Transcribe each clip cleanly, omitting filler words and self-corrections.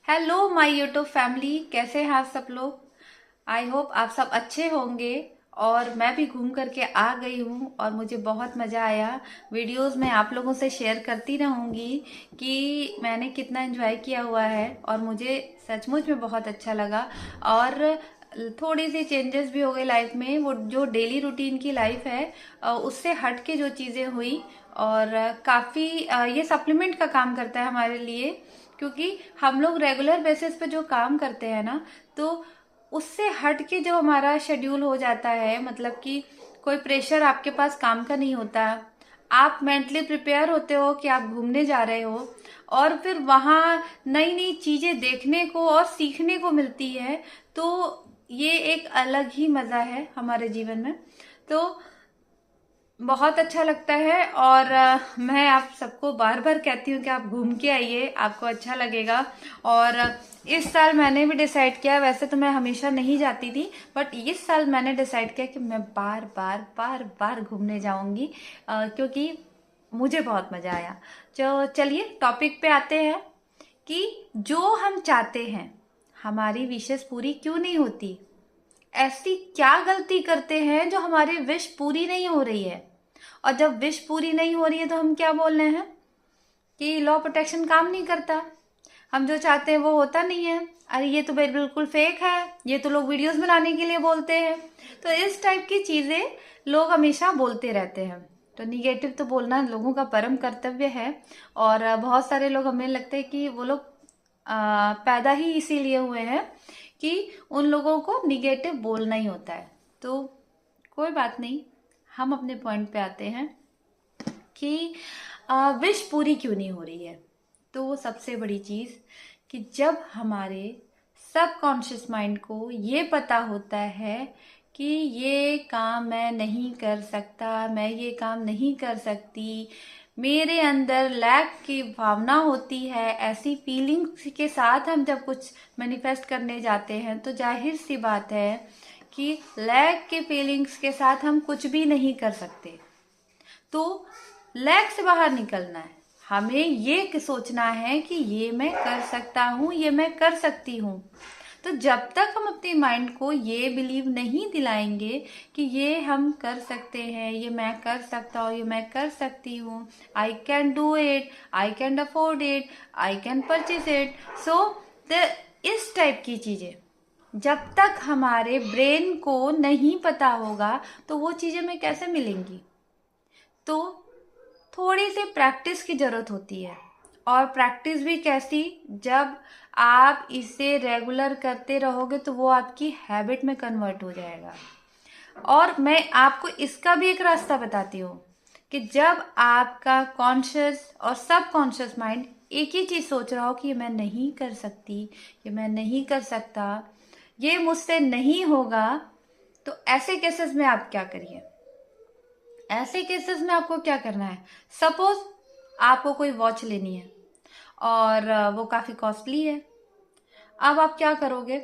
Hello my YouTube family, कैसे हैं आप सब लोग। आई होप आप सब अच्छे होंगे। और मैं भी घूम करके आ गई हूँ और मुझे बहुत मज़ा आया। वीडियोस में आप लोगों से शेयर करती रहूँगी कि मैंने कितना एंजॉय किया हुआ है और मुझे सचमुच में बहुत अच्छा लगा। और थोड़ी सी चेंजेस भी हो गई लाइफ में। वो जो डेली रूटीन की लाइफ है उससे हट के जो चीज़ें हुई और काफ़ी ये सप्लीमेंट का काम करता है हमारे लिए। क्योंकि हम लोग रेगुलर बेसिस पे जो काम करते हैं ना, तो उससे हट के जो हमारा शेड्यूल हो जाता है, मतलब कि कोई प्रेशर आपके पास काम का नहीं होता। आप मेंटली प्रिपेयर होते हो कि आप घूमने जा रहे हो और फिर वहाँ नई नई चीजें देखने को और सीखने को मिलती है। तो ये एक अलग ही मजा है हमारे जीवन में। तो बहुत अच्छा लगता है और मैं आप सबको बार बार कहती हूँ कि आप घूम के आइए, आपको अच्छा लगेगा। और इस साल मैंने भी डिसाइड किया, वैसे तो मैं हमेशा नहीं जाती थी, बट इस साल मैंने डिसाइड किया कि मैं बार बार घूमने जाऊंगी क्योंकि मुझे बहुत मजा आया। तो चलिए टॉपिक पे आते हैं कि जो हम चाहते हैं, हमारी विशेष पूरी क्यों नहीं होती। ऐसी क्या गलती करते हैं जो हमारी विश पूरी नहीं हो रही है। और जब विश पूरी नहीं हो रही है तो हम क्या बोल रहे हैं कि लॉ प्रोटेक्शन काम नहीं करता, हम जो चाहते हैं वो होता नहीं है, अरे ये तो बिल्कुल फेक है, ये तो लोग वीडियोस बनाने के लिए बोलते हैं। तो इस टाइप की चीजें लोग हमेशा बोलते रहते हैं। तो निगेटिव तो बोलना लोगों का परम कर्तव्य है। और बहुत सारे लोग, हमें लगता है कि वो लोग पैदा ही इसीलिए हुए हैं कि उन लोगों को निगेटिव बोलना ही होता है। तो कोई बात नहीं, हम अपने पॉइंट पे आते हैं कि विश पूरी क्यों नहीं हो रही है। तो वो सबसे बड़ी चीज कि जब हमारे सबकॉन्शियस माइंड को ये पता होता है कि ये काम मैं नहीं कर सकता, मैं ये काम नहीं कर सकती, मेरे अंदर लैक की भावना होती है, ऐसी फीलिंग्स के साथ हम जब कुछ मैनिफेस्ट करने जाते हैं तो जाहिर सी बात है कि लैक के फीलिंग्स के साथ हम कुछ भी नहीं कर सकते। तो लैक से बाहर निकलना है, हमें ये सोचना है कि ये मैं कर सकता हूँ, ये मैं कर सकती हूँ। तो जब तक हम अपने माइंड को ये बिलीव नहीं दिलाएंगे कि ये हम कर सकते हैं, ये मैं कर सकता हूँ, ये मैं कर सकती हूँ, I can do it, I can afford it, I can purchase it, so इस टाइप की चीजें जब तक हमारे ब्रेन को नहीं पता होगा तो वो चीजें हमें कैसे मिलेंगी। तो थोड़ी सी प्रैक्टिस की जरूरत होती है। और प्रैक्टिस भी कैसी, जब आप इसे रेगुलर करते रहोगे तो वो आपकी हैबिट में कन्वर्ट हो जाएगा। और मैं आपको इसका भी एक रास्ता बताती हूँ कि जब आपका कॉन्शियस और सब कॉन्शियस माइंड एक ही चीज सोच रहा हो कि ये मैं नहीं कर सकती, ये मैं नहीं कर सकता, ये मुझसे नहीं होगा, तो ऐसे केसेस में आप क्या करिए। ऐसे केसेस में आपको क्या करना है, सपोज आपको कोई वॉच लेनी है और वो काफी कॉस्टली है। अब आप क्या करोगे,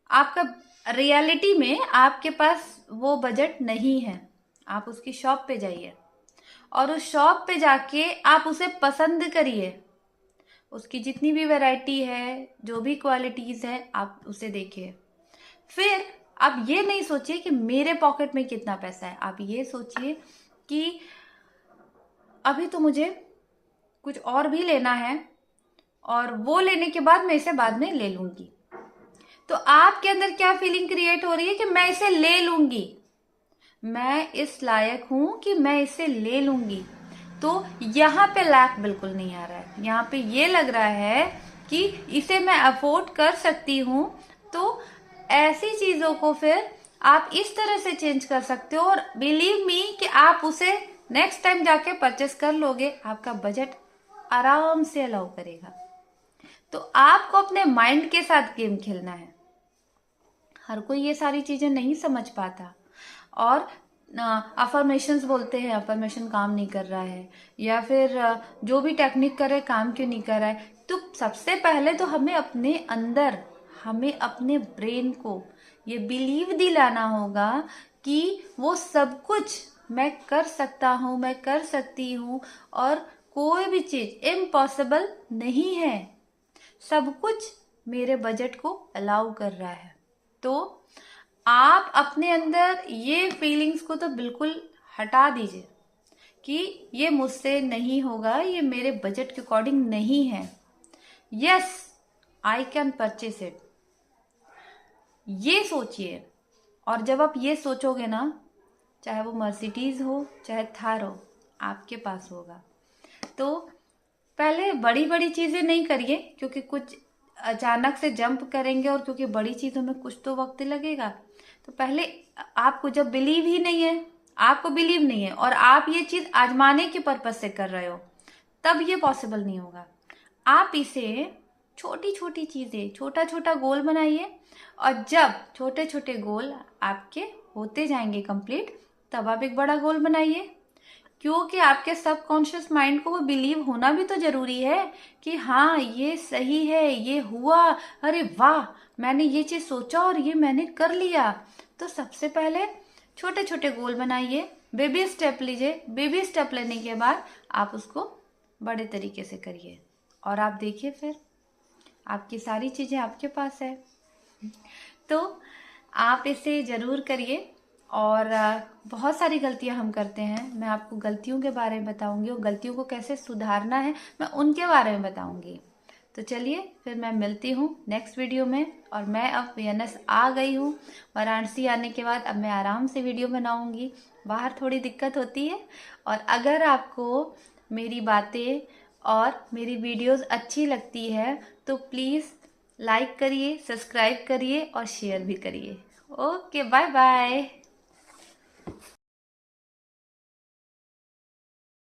आपका रियलिटी में आपके पास वो बजट नहीं है। आप उसकी शॉप पे जाइए और उस शॉप पे जाके आप उसे पसंद करिए। उसकी जितनी भी वैरायटी है, जो भी क्वालिटीज है, आप उसे देखिए। फिर आप ये नहीं सोचिए कि मेरे पॉकेट में कितना पैसा है, आप ये सोचिए कि अभी तो मुझे कुछ और भी लेना है और वो लेने के बाद मैं इसे बाद में ले लूंगी। तो आपके अंदर क्या फीलिंग क्रिएट हो रही है कि मैं इसे ले लूंगी, मैं इस लायक हूं कि मैं इसे ले लूंगी। तो यहाँ पे लैक बिल्कुल नहीं आ रहा है, यहाँ पे ये लग रहा है कि इसे मैं अफोर्ड कर सकती हूँ। तो ऐसी चीजों को फिर आप इस तरह से चेंज कर सकते हो और बिलीव मी कि आप उसे नेक्स्ट टाइम जाके परचेस कर लोगे, आपका बजट आराम से अलाउ करेगा। तो आपको अपने माइंड के साथ गेम खेलना है। हर कोई ये सारी चीजें नहीं समझ पाता और अफर्मेशंस बोलते हैं, अफर्मेशन काम नहीं कर रहा है, या फिर जो भी टेक्निक करे काम क्यों नहीं कर रहा है। तो सबसे पहले तो हमें अपने अंदर, हमें अपने ब्रेन को ये बिलीव दिलाना होगा कि वो सब कुछ मैं कर सकता हूँ, मैं कर सकती हूँ और कोई भी चीज इम्पॉसिबल नहीं है। सब कुछ मेरे बजट को अलाउ कर रहा है। तो आप अपने अंदर ये फीलिंग्स को तो बिल्कुल हटा दीजिए कि ये मुझसे नहीं होगा, ये मेरे बजट के अकॉर्डिंग नहीं है। Yes, I can purchase it, ये सोचिए। और जब आप ये सोचोगे ना, चाहे वो मर्सिडीज हो चाहे थार हो, आपके पास होगा। तो पहले बड़ी बड़ी चीज़ें नहीं करिए, क्योंकि कुछ अचानक से जंप करेंगे और क्योंकि बड़ी चीज़ों में कुछ तो वक्त लगेगा। तो पहले आपको जब बिलीव ही नहीं है, आपको बिलीव नहीं है और आप ये चीज़ आजमाने के पर्पज से कर रहे हो, तब ये पॉसिबल नहीं होगा। आप इसे छोटी छोटी चीज़ें, छोटा छोटा गोल बनाइए, और जब छोटे छोटे गोल आपके होते जाएंगे कंप्लीट, तब आप एक बड़ा गोल बनाइए। क्योंकि आपके सबकॉन्शियस माइंड को वो बिलीव होना भी तो जरूरी है कि हाँ ये सही है, ये हुआ, अरे वाह मैंने ये चीज़ सोचा और ये मैंने कर लिया। तो सबसे पहले छोटे छोटे गोल बनाइए, बेबी स्टेप लीजिए। बेबी स्टेप लेने के बाद आप उसको बड़े तरीके से करिए, और आप देखिए फिर आपकी सारी चीज़ें आपके पास है। तो आप इसे ज़रूर करिए। और बहुत सारी गलतियां हम करते हैं, मैं आपको गलतियों के बारे में बताऊंगी और गलतियों को कैसे सुधारना है मैं उनके बारे में बताऊंगी। तो चलिए फिर मैं मिलती हूँ नेक्स्ट वीडियो में। और मैं अब वीएनएस आ गई हूँ, वाराणसी आने के बाद अब मैं आराम से वीडियो बनाऊंगी। बाहर थोड़ी दिक्कत होती है। और अगर आपको मेरी बातें और मेरी वीडियोस अच्छी लगती है तो प्लीज़ लाइक करिए, सब्सक्राइब करिए और शेयर भी करिए। Okay, bye bye.